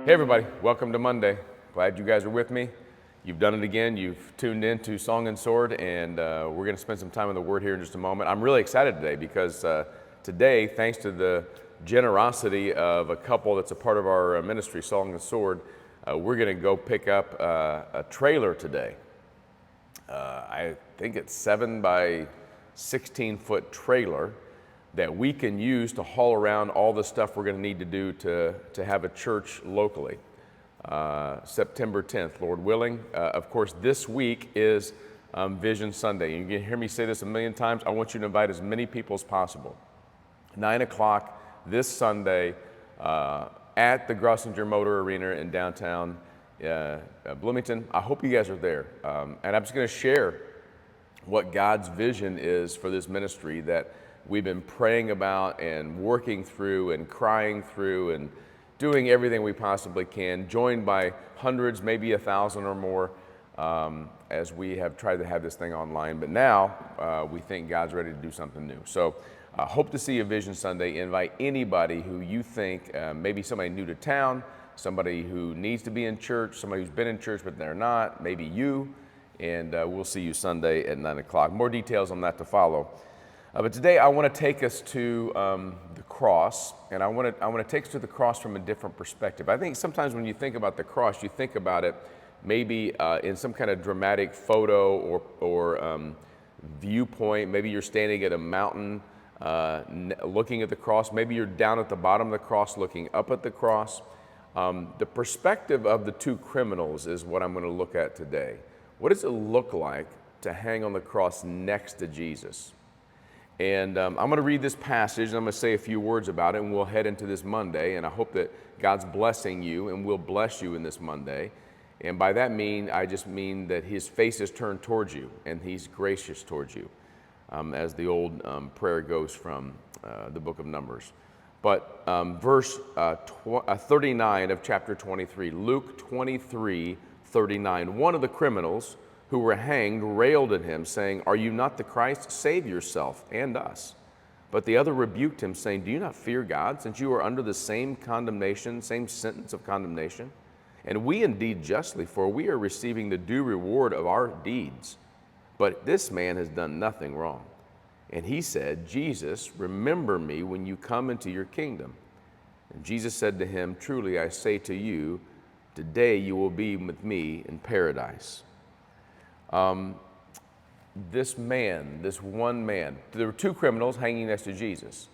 Hey everybody, welcome to Monday. Glad you guys are with me. You've done it again. You've tuned in to Song and Sword, and we're going to spend some time in the Word here in just a moment. I'm really excited today because today, thanks to the generosity of a couple that's a part of our ministry, Song and Sword, we're going to go pick up a trailer today. I think it's 7 by 16 foot trailer that we can use to haul around all the stuff we're going to need to do to have a church locally. September 10th, Lord willing. Of course, this week is Vision Sunday. You can hear me say this a million times. I want you to invite as many people as possible. 9 o'clock this Sunday at the Grossinger Motor Arena in downtown Bloomington. I hope you guys are there. And I'm just going to share what God's vision is for this ministry that we've been praying about and working through and crying through and doing everything we possibly can, joined by hundreds, maybe 1,000 or more, as we have tried to have this thing online. But now we think God's ready to do something new. So hope to see you Vision Sunday. Invite anybody who you think, maybe somebody new to town, somebody who needs to be in church, somebody who's been in church but they're not, maybe you, and we'll see you Sunday at 9 o'clock. More details on that to follow. But today I want to take us to the cross, and I want to take us to the cross from a different perspective. I think sometimes when you think about the cross, you think about it maybe in some kind of dramatic photo or viewpoint. Maybe you're standing at a mountain looking at the cross. Maybe you're down at the bottom of the cross looking up at the cross. The perspective of the two criminals is what I'm going to look at today. What does it look like to hang on the cross next to Jesus? And I'm going to read this passage, and I'm going to say a few words about it, and we'll head into this Monday. And I hope that God's blessing you and will bless you in this Monday. And by that I just mean that His face is turned towards you, and He's gracious towards you, as the old prayer goes from the book of Numbers. But verse 39 of chapter 23, Luke 23:39, one of the criminals who were hanged railed at him, saying, "Are you not the Christ? Save yourself and us." But the other rebuked him, saying, "Do you not fear God, since you are under the same condemnation, same sentence of condemnation? And we indeed justly, for we are receiving the due reward of our deeds. But this man has done nothing wrong." And he said, "Jesus, remember me when you come into your kingdom." And Jesus said to him, "Truly I say to you, today you will be with me in paradise." This one man, there were two criminals hanging next to Jesus.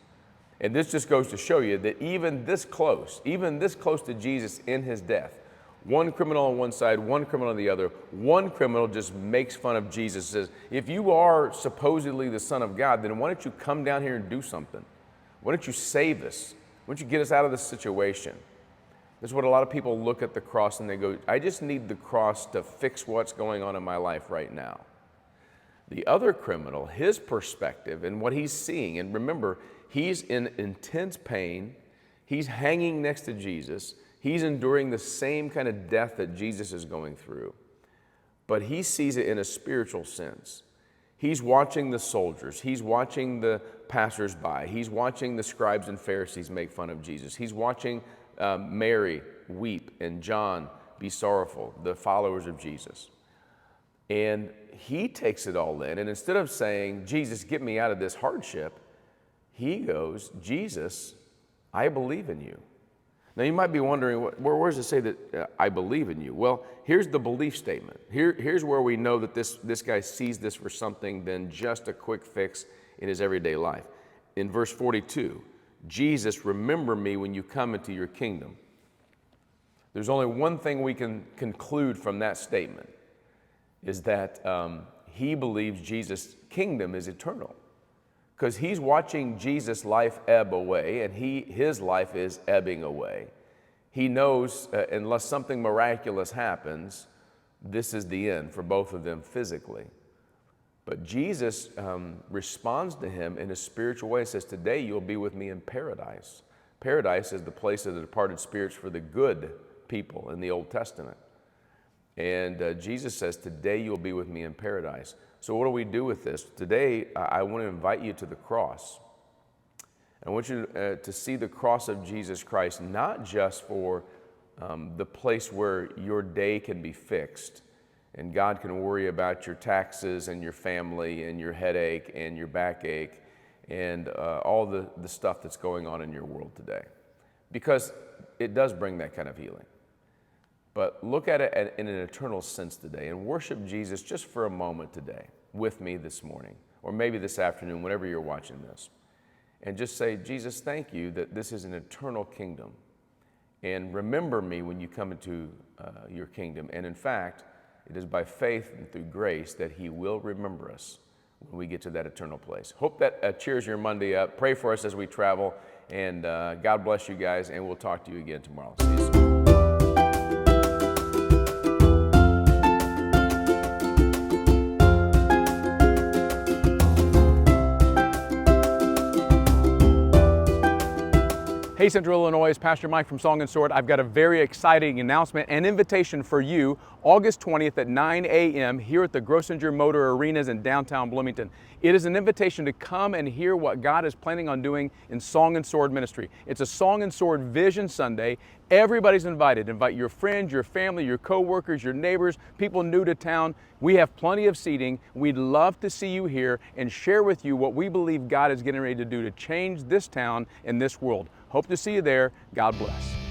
And this just goes to show you that even this close to Jesus in his death, one criminal on one side, one criminal on the other, one criminal just makes fun of Jesus, says, "If you are supposedly the Son of God, then why don't you come down here and do something? Why don't you save us? Why don't you get us out of this situation?" This is what a lot of people look at the cross and they go, "I just need the cross to fix what's going on in my life right now." The other criminal, his perspective and what he's seeing, and remember, he's in intense pain, he's hanging next to Jesus, he's enduring the same kind of death that Jesus is going through, but he sees it in a spiritual sense. He's watching the soldiers, he's watching the passersby, he's watching the scribes and Pharisees make fun of Jesus, he's watching Mary weep and John be sorrowful, the followers of Jesus. And he takes it all in, and instead of saying, "Jesus, get me out of this hardship," he goes, "Jesus, I believe in you." Now you might be wondering, where does it say that I believe in you? Well, here's the belief statement. Here's where we know that this guy sees this for something than just a quick fix in his everyday life. In verse 42, "Jesus, remember me when you come into your kingdom." There's only one thing we can conclude from that statement, is that he believes Jesus' kingdom is eternal. Because he's watching Jesus' life ebb away, and his life is ebbing away. He knows unless something miraculous happens, this is the end for both of them physically. But Jesus responds to him in a spiritual way. He says, "Today you'll be with me in paradise." Paradise is the place of the departed spirits for the good people in the Old Testament. And Jesus says, "Today you'll be with me in paradise." So what do we do with this? Today, I want to invite you to the cross. I want you to see the cross of Jesus Christ, not just for the place where your day can be fixed and God can worry about your taxes and your family and your headache and your backache and all the stuff that's going on in your world today. Because it does bring that kind of healing. But look at it in an eternal sense today and worship Jesus just for a moment today with me this morning, or maybe this afternoon, whenever you're watching this. And just say, Jesus, thank you that this is an eternal kingdom. And remember me when you come into your kingdom. And in fact, it is by faith and through grace that he will remember us when we get to that eternal place. Hope that cheers your Monday up. Pray for us as we travel. And God bless you guys. And we'll talk to you again tomorrow. See you soon. Hey Central Illinois, it's Pastor Mike from Song and Sword. I've got a very exciting announcement and invitation for you August 20th at 9 a.m. here at the Grosinger Motor Arenas in downtown Bloomington. It is an invitation to come and hear what God is planning on doing in Song and Sword ministry. It's a Song and Sword Vision Sunday. Everybody's invited. Invite your friends, your family, your co-workers, your neighbors, people new to town. We have plenty of seating. We'd love to see you here and share with you what we believe God is getting ready to do to change this town and this world. Hope to see you there. God bless.